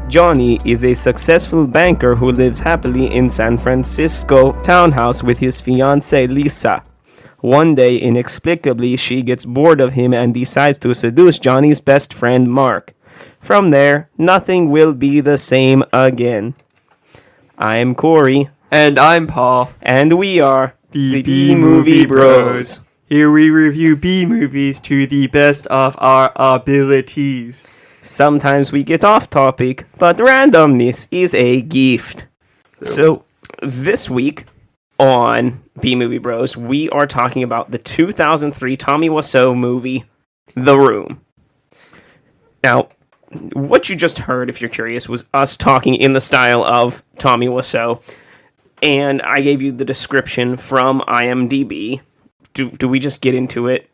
Johnny is a successful banker who lives happily in San Francisco townhouse with his fiancée Lisa. One day, inexplicably, she gets bored of him and decides to seduce Johnny's best friend Mark. From there, nothing will be the same again. I'm Corey. And I'm Paul. And we are the B-Movie Bros. Here we review B-movies to the best of our abilities. Sometimes we get off topic, but randomness is a gift. So this week on B-Movie Bros, we are talking about the 2003 Tommy Wiseau movie, The Room. Now, what you just heard, if you're curious, was us talking in the style of Tommy Wiseau, and I gave you the description from IMDb. Do we just get into it?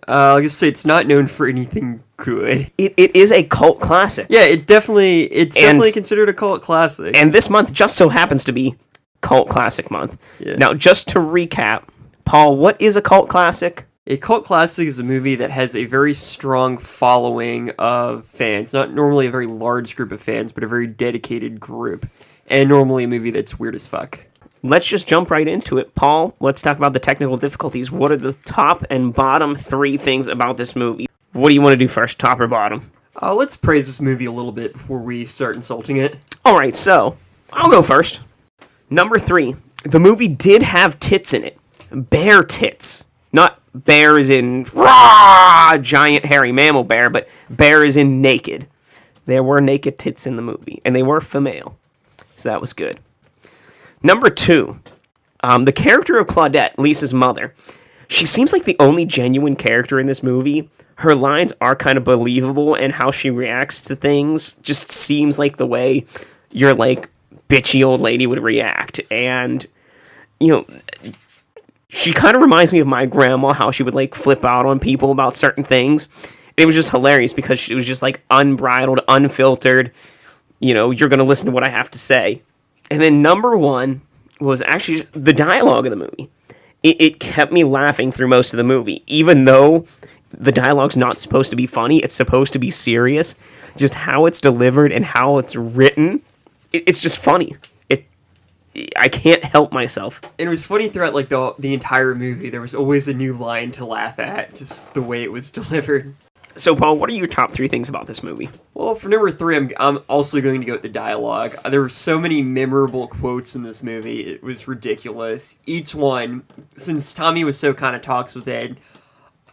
I'll just say it's not known for anything good. It is a cult classic. Yeah, it's definitely considered a cult classic. And this month just so happens to be Cult Classic Month. Yeah. Now, just to recap, Paul, what is a cult classic? A cult classic is a movie that has a very strong following of fans. Not normally a very large group of fans, but a very dedicated group. And normally a movie that's weird as fuck. Let's just jump right into it. Paul, let's talk about the technical difficulties. What are the top and bottom three things about this movie? What do you want to do first, top or bottom? Let's praise this movie a little bit before we start insulting it. Alright, so, I'll go first. Number 3, the movie did have tits in it. Bear tits. Not bears in raw, giant hairy mammal bear, but bear is in naked. There were naked tits in the movie, and they were female. So that was good. Number 2, the character of Claudette, Lisa's mother, she seems like the only genuine character in this movie. Her lines are kind of believable, and how she reacts to things just seems like the way your, bitchy old lady would react. And, she kind of reminds me of my grandma, how she would, flip out on people about certain things. And it was just hilarious because she was just, unbridled, unfiltered. You're going to listen to what I have to say. And then number 1 was actually the dialogue of the movie. It kept me laughing through most of the movie. Even though the dialogue's not supposed to be funny, it's supposed to be serious. Just how it's delivered and how it's written, it's just funny. I can't help myself. And it was funny throughout the entire movie. There was always a new line to laugh at, just the way it was delivered. So, Paul, what are your top 3 things about this movie? Well, for number 3, I'm also going to go with the dialogue. There were so many memorable quotes in this movie. It was ridiculous. Each one, since Tommy Wiseau kind of talks with an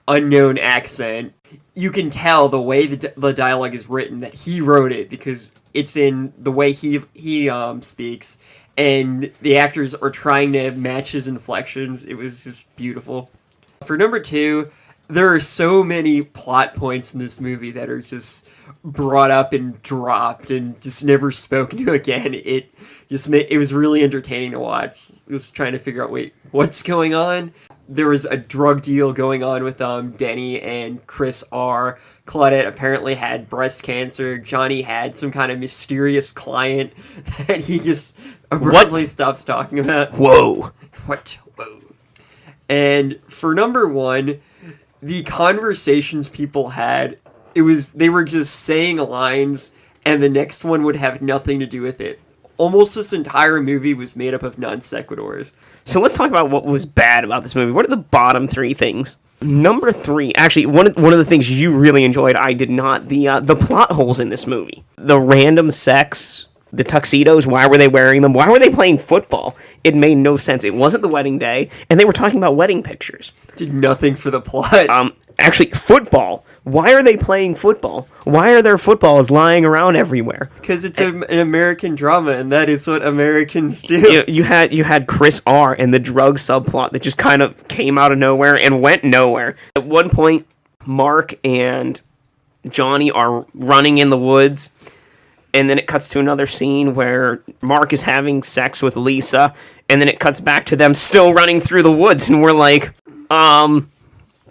unknown accent, you can tell the way the dialogue is written that he wrote it because it's in the way he speaks, and the actors are trying to match his inflections. It was just beautiful. For number 2, there are so many plot points in this movie that are just brought up and dropped and just never spoken to again. It was really entertaining to watch. I was trying to figure out, what's going on? There was a drug deal going on with Denny and Chris R. Claudette apparently had breast cancer. Johnny had some kind of mysterious client that he just abruptly stops talking about. Whoa. What? Whoa. And for number 1, the conversations people had, they were just saying lines, and the next one would have nothing to do with it. Almost this entire movie was made up of non sequiturs. So let's talk about what was bad about this movie. What are the bottom 3 things? Number 3, actually, one of the things you really enjoyed, I did not, the plot holes in this movie. The random sex, the tuxedos, why were they wearing them? Why were they playing football? It made no sense. It wasn't the wedding day, and they were talking about wedding pictures. Did nothing for the plot. Actually, football. Why are they playing football? Why are their footballs lying around everywhere? Because it's an American drama, and that is what Americans do. You had Chris R. and the drug subplot that just kind of came out of nowhere and went nowhere. At one point, Mark and Johnny are running in the woods, and then it cuts to another scene where Mark is having sex with Lisa, and then it cuts back to them still running through the woods, and we're like,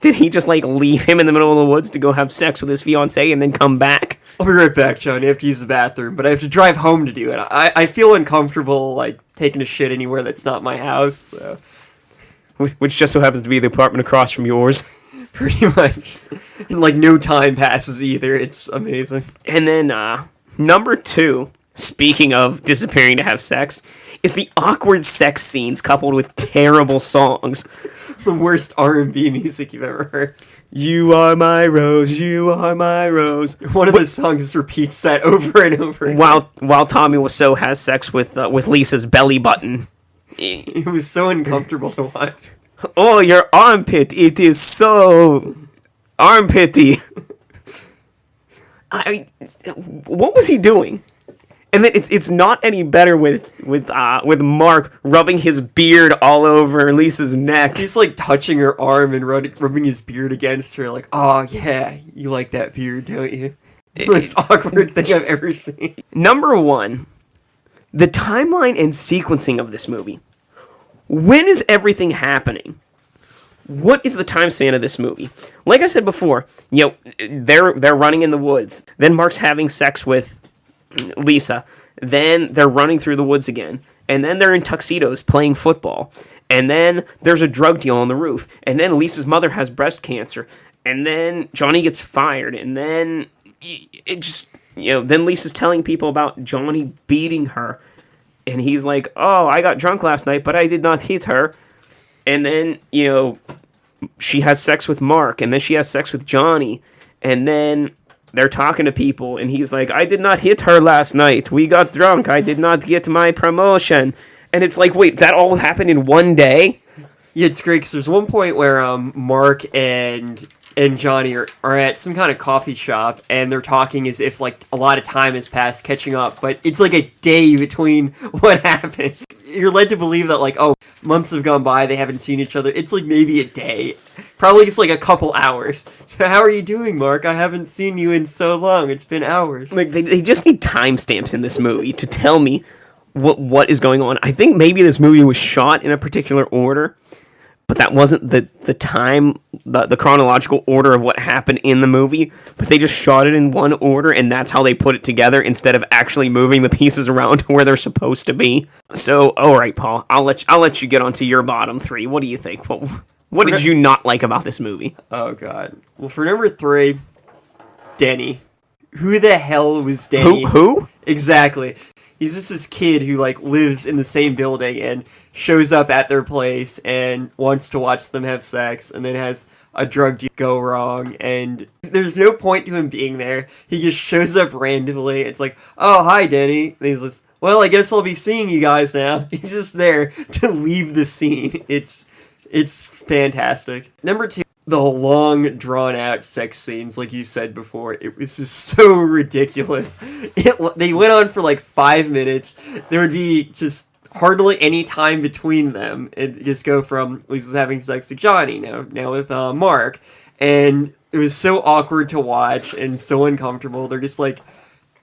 did he just, leave him in the middle of the woods to go have sex with his fiancée and then come back? I'll be right back, Johnny. I have to use the bathroom, but I have to drive home to do it. I feel uncomfortable, taking a shit anywhere that's not my house, so. Which just so happens to be the apartment across from yours. Pretty much. And, no time passes either. It's amazing. And then, number 2, speaking of disappearing to have sex, is the awkward sex scenes coupled with terrible songs. The worst R&B music you've ever heard. You are my rose, you are my rose. One of the songs repeats that over and over again. While Tommy Wiseau has sex with Lisa's belly button. It was so uncomfortable to watch. Oh, your armpit, it is so armpity. What was he doing? And then it's not any better with Mark rubbing his beard all over Lisa's neck. He's like touching her arm and rubbing his beard against her, like, oh yeah, you like that beard, don't you? It's the most awkward thing I've ever seen. Number 1, the timeline and sequencing of this movie. When is everything happening? What is the time span of this movie? Like I said before, they're running in the woods. Then Mark's having sex with Lisa. Then they're running through the woods again. And then they're in tuxedos playing football. And then there's a drug deal on the roof. And then Lisa's mother has breast cancer. And then Johnny gets fired. And then it just, then Lisa's telling people about Johnny beating her. And he's like, oh, I got drunk last night, but I did not hit her. And then, she has sex with Mark. And then she has sex with Johnny. And then they're talking to people, and he's like, I did not hit her last night. We got drunk. I did not get my promotion. And it's like, wait, that all happened in one day? Yeah, it's great, because there's one point where Mark and Johnny are at some kind of coffee shop, and they're talking as if, like, a lot of time has passed, catching up, but it's like a day between what happened. You're led to believe that, like, oh, months have gone by, they haven't seen each other. It's like maybe a day. Probably just like a couple hours. How are you doing, Mark? I haven't seen you in so long. It's been hours. Like, they just need timestamps in this movie to tell me what is going on. I think maybe this movie was shot in a particular order, but that wasn't the time, the chronological order of what happened in the movie, but they just shot it in one order, and that's how they put it together instead of actually moving the pieces around to where they're supposed to be. So, all right, Paul, I'll let you get onto your bottom 3. What do you think? What did you not like about this movie? Oh, God. Well, for number 3, Denny. Who the hell was Denny? Who? Exactly. He's just this kid who, like, lives in the same building and shows up at their place and wants to watch them have sex, and then has a drug deal go wrong, and there's no point to him being there. He just shows up randomly. It's like, oh, hi, Denny. And he's like, well, I guess I'll be seeing you guys now. He's just there to leave the scene. It's fantastic. Number 2, the long, drawn-out sex scenes, like you said before. It was just so ridiculous. They went on for like 5 minutes. There would be just hardly any time between them. It just go from Lisa's having sex with Johnny, now with Mark. And it was so awkward to watch and so uncomfortable. They're just like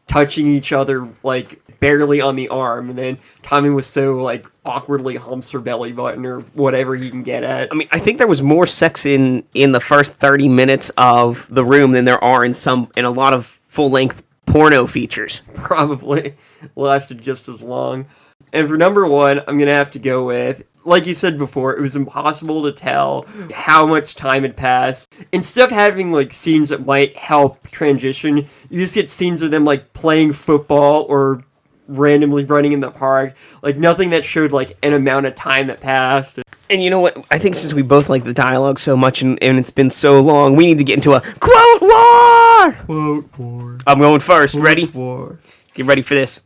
touching each other like barely on the arm, and then Tommy Wiseau like awkwardly humps her belly button or whatever he can get at. I mean, I think there was more sex in the first 30 minutes of The Room than there are in a lot of full-length porno features. Probably lasted just as long. And for number 1, I'm gonna have to go with, like you said before, it was impossible to tell how much time had passed. Instead of having, like, scenes that might help transition, you just get scenes of them, like, playing football or randomly running in the park. Like, nothing that showed, like, an amount of time that passed. And you know what? I think since we both like the dialogue so much and it's been so long, we need to get into a quote war! Quote war. I'm going first. Quote Ready? War. Get ready for this.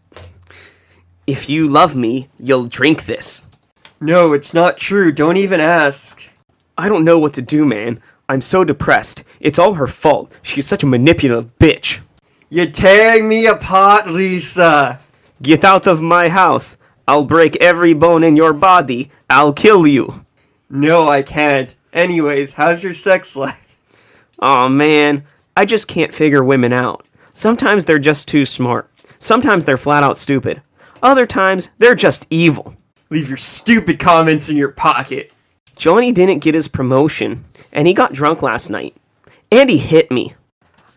If you love me, you'll drink this. No, it's not true. Don't even ask. I don't know what to do, man. I'm so depressed. It's all her fault. She's such a manipulative bitch. You're tearing me apart, Lisa. Get out of my house. I'll break every bone in your body. I'll kill you. No, I can't. Anyways, how's your sex life? Aw, man. I just can't figure women out. Sometimes they're just too smart. Sometimes they're flat out stupid. Other times, they're just evil. Leave your stupid comments in your pocket. Johnny didn't get his promotion, and he got drunk last night. And he hit me.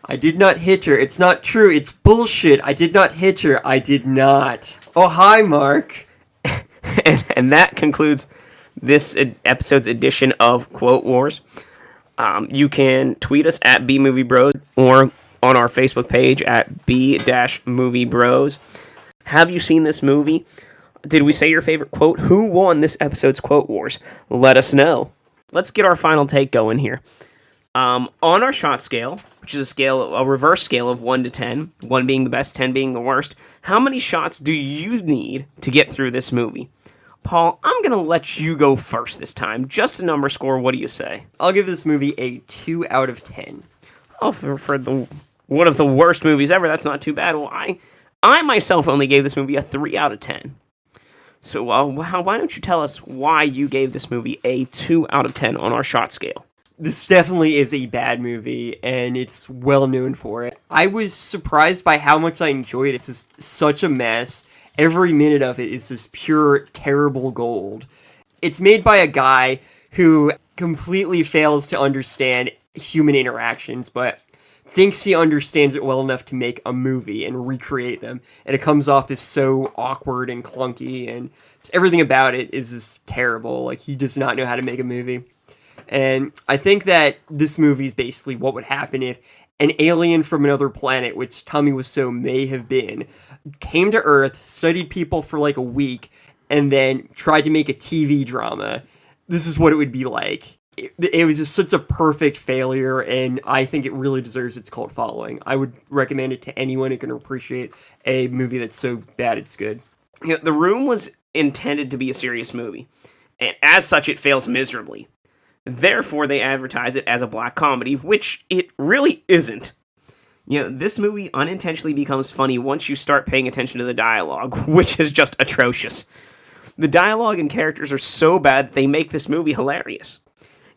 I did not hit her. It's not true. It's bullshit. I did not hit her. I did not. Oh, hi, Mark. and that concludes this episode's edition of Quote Wars. You can tweet us at BMovieBros or on our Facebook page at B-Movie Bros. Have you seen this movie? Did we say your favorite quote? Who won this episode's quote wars? Let us know. Let's get our final take going here. On our shot scale, which is a reverse scale of 1 to 10, 1 being the best, 10 being the worst, how many shots do you need to get through this movie? Paul, I'm going to let you go first this time. Just a number score, what do you say? I'll give this movie a 2 out of 10. Oh, for one of the worst movies ever, that's not too bad. Well, I myself only gave this movie a 3 out of 10. So why don't you tell us why you gave this movie a 2 out of 10 on our shot scale? This definitely is a bad movie, and it's well known for it. I was surprised by how much I enjoyed it. It's just such a mess. Every minute of it is just pure, terrible gold. It's made by a guy who completely fails to understand human interactions, but thinks he understands it well enough to make a movie and recreate them. And it comes off as so awkward and clunky, and everything about it is just terrible. Like, he does not know how to make a movie. And I think that this movie is basically what would happen if an alien from another planet, which Tommy Wiseau may have been, came to Earth, studied people for like a week, and then tried to make a TV drama. This is what it would be like. It was just such a perfect failure, and I think it really deserves its cult following. I would recommend it to anyone who can appreciate a movie that's so bad it's good. You know, The Room was intended to be a serious movie, and as such, it fails miserably. Therefore, they advertise it as a black comedy, which it really isn't. You know, this movie unintentionally becomes funny once you start paying attention to the dialogue, which is just atrocious. The dialogue and characters are so bad they make this movie hilarious.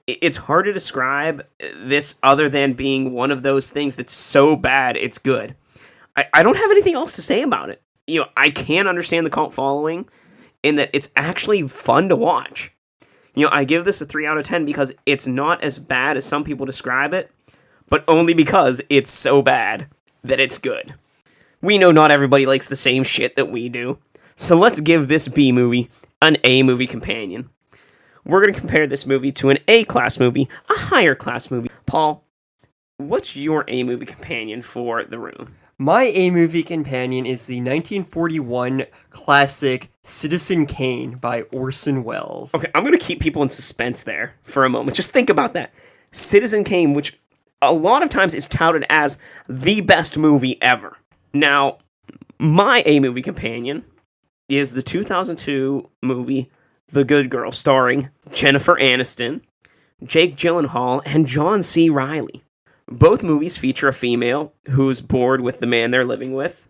It's hard to describe this other than being one of those things that's so bad it's good. I don't have anything else to say about it. You know, I can understand the cult following in that it's actually fun to watch. You know, I give this a 3 out of 10 because it's not as bad as some people describe it, but only because it's so bad that it's good. We know not everybody likes the same shit that we do, so let's give this B movie an A movie companion. We're going to compare this movie to an A-class movie, a higher-class movie. Paul, what's your A-movie companion for The Room? My A-movie companion is the 1941 classic Citizen Kane by Orson Welles. Okay, I'm going to keep people in suspense there for a moment. Just think about that. Citizen Kane, which a lot of times is touted as the best movie ever. Now, my A-movie companion is the 2002 movie The Good Girl, starring Jennifer Aniston, Jake Gyllenhaal, and John C. Reilly. Both movies feature a female who's bored with the man they're living with.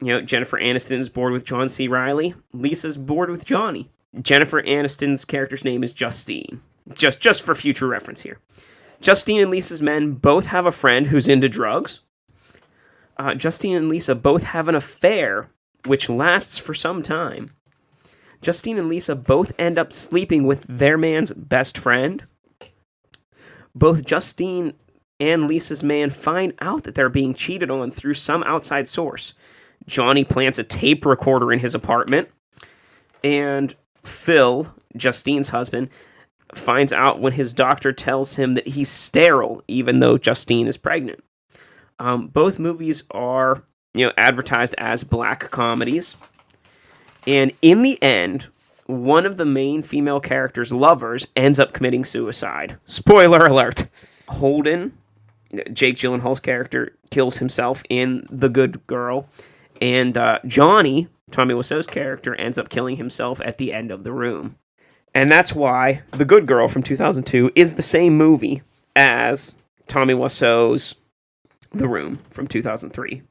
You know, Jennifer Aniston is bored with John C. Reilly. Lisa's bored with Johnny. Jennifer Aniston's character's name is Justine. Just for future reference here. Justine and Lisa's men both have a friend who's into drugs. Justine and Lisa both have an affair, which lasts for some time. Justine and Lisa both end up sleeping with their man's best friend. Both Justine and Lisa's man find out that they're being cheated on through some outside source. Johnny plants a tape recorder in his apartment, and Phil, Justine's husband, finds out when his doctor tells him that he's sterile, even though Justine is pregnant. Both movies are, advertised as black comedies, and in the end, one of the main female character's lovers ends up committing suicide. Spoiler alert. Holden, Jake Gyllenhaal's character, kills himself in The Good Girl, and Johnny, Tommy Wiseau's character, ends up killing himself at the end of The Room. And that's why The Good Girl from 2002 is the same movie as Tommy Wiseau's The Room from 2003.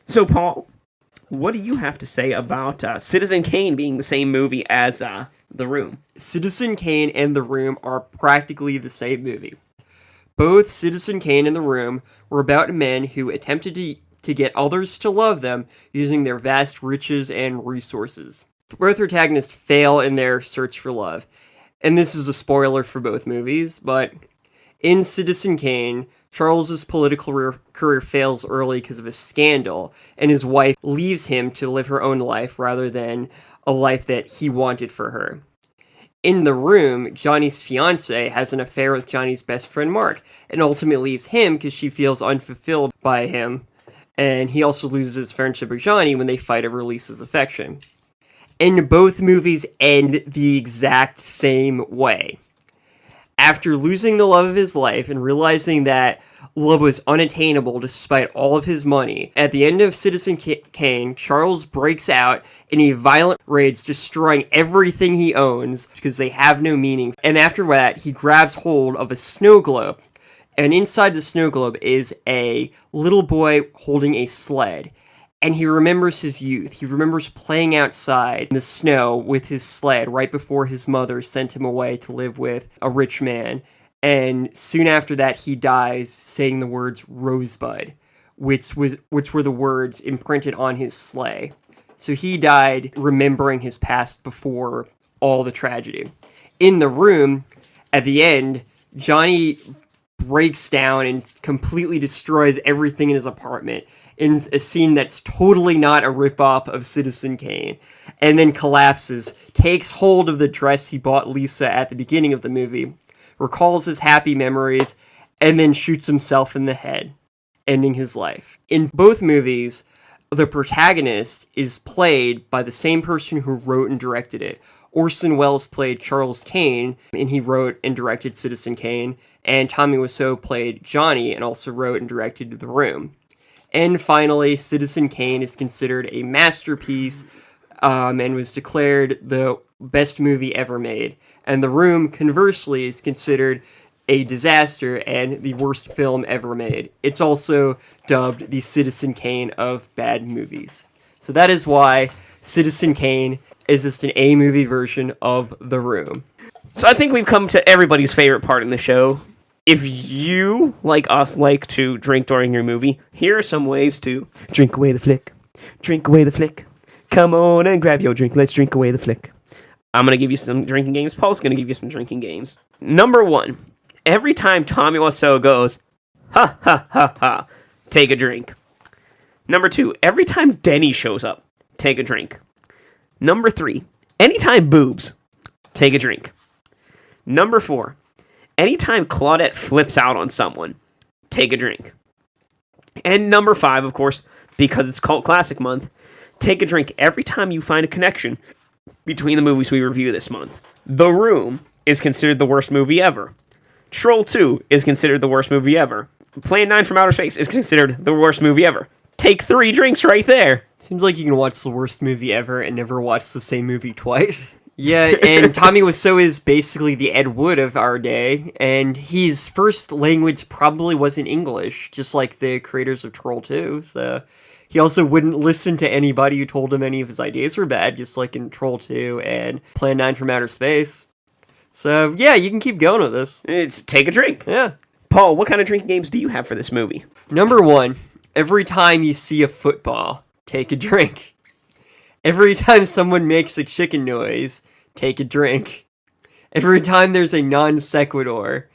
So, Paul, what do you have to say about Citizen Kane being the same movie as The Room? Citizen Kane and The Room are practically the same movie. Both Citizen Kane and The Room were about men who attempted to get others to love them using their vast riches and resources. Both protagonists fail in their search for love. And this is a spoiler for both movies, but in Citizen Kane, Charles's political career fails early because of a scandal, and his wife leaves him to live her own life rather than a life that he wanted for her. In The Room, Johnny's fiancée has an affair with Johnny's best friend Mark, and ultimately leaves him because she feels unfulfilled by him. And he also loses his friendship with Johnny when they fight over Lisa's affection. And both movies end the exact same way. After losing the love of his life and realizing that love was unattainable despite all of his money, at the end of Citizen Kane, Charles breaks out in a violent rage, destroying everything he owns because they have no meaning. And after that, he grabs hold of a snow globe. And inside the snow globe is a little boy holding a sled. And he remembers his youth. He remembers playing outside in the snow with his sled right before his mother sent him away to live with a rich man. And soon after that, he dies saying the words Rosebud, which were the words imprinted on his sleigh. So he died remembering his past before all the tragedy. In the room, at the end, Johnny breaks down and completely destroys everything in his apartment in a scene that's totally not a ripoff of Citizen Kane, and then collapses, takes hold of the dress he bought Lisa at the beginning of the movie, recalls his happy memories, and then shoots himself in the head, ending his life. In both movies, the protagonist is played by the same person who wrote and directed it. Orson Welles played Charles Kane, and he wrote and directed Citizen Kane, and Tommy Wiseau played Johnny and also wrote and directed The Room. And finally, Citizen Kane is considered a masterpiece and was declared the best movie ever made. And The Room, conversely, is considered a disaster and the worst film ever made. It's also dubbed the Citizen Kane of bad movies. So that is why Citizen Kane is just an A-movie version of The Room. So I think we've come to everybody's favorite part in the show. If you, like us, like to drink during your movie, here are some ways to drink away the flick. Drink away the flick. Come on and grab your drink. Let's drink away the flick. I'm going to give you some drinking games. Paul's going to give you some drinking games. Number 1. Every time Tommy Wiseau goes, ha, ha, ha, ha, take a drink. Number 2. Every time Denny shows up, take a drink. Number 3. Anytime boobs, take a drink. Number 4. Anytime Claudette flips out on someone, take a drink. And number 5, of course, because it's Cult Classic Month, take a drink every time you find a connection between the movies we review this month. The Room is considered the worst movie ever. Troll 2 is considered the worst movie ever. Plan 9 from Outer Space is considered the worst movie ever. Take 3 drinks right there. Seems like you can watch the worst movie ever and never watch the same movie twice. Yeah, and Tommy Wiseau is basically the Ed Wood of our day, and his first language probably wasn't English, just like the creators of Troll 2. So he also wouldn't listen to anybody who told him any of his ideas were bad, just like in Troll 2 and Plan 9 from Outer Space. So, yeah, you can keep going with this. It's take a drink. Yeah. Paul, what kind of drinking games do you have for this movie? Number 1, every time you see a football, take a drink. Every time someone makes a chicken noise, take a drink. Every time there's a non sequitur,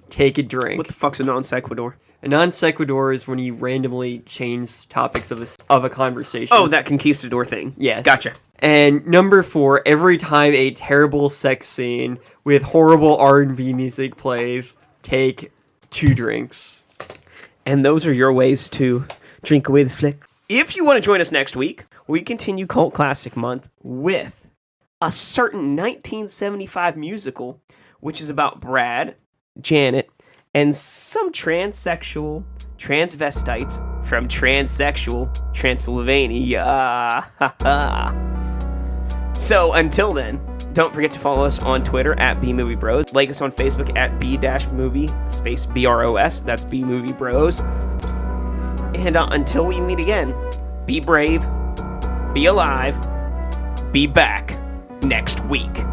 take a drink. What the fuck's a non sequitur? A non sequitur is when you randomly change topics of a conversation. Oh, that conquistador thing. Yes. Gotcha. And number 4, every time a terrible sex scene with horrible R&B music plays, take 2 drinks. And those are your ways to drink away this flick. If you want to join us next week, we continue Cult Classic Month with a certain 1975 musical, which is about Brad, Janet, and some transsexual transvestites from transsexual Transylvania. So until then, don't forget to follow us on Twitter at BMovieBros. Like us on Facebook at B-movie space BROS. That's B-Movie Bros. And until we meet again, be brave, be alive, be back next week.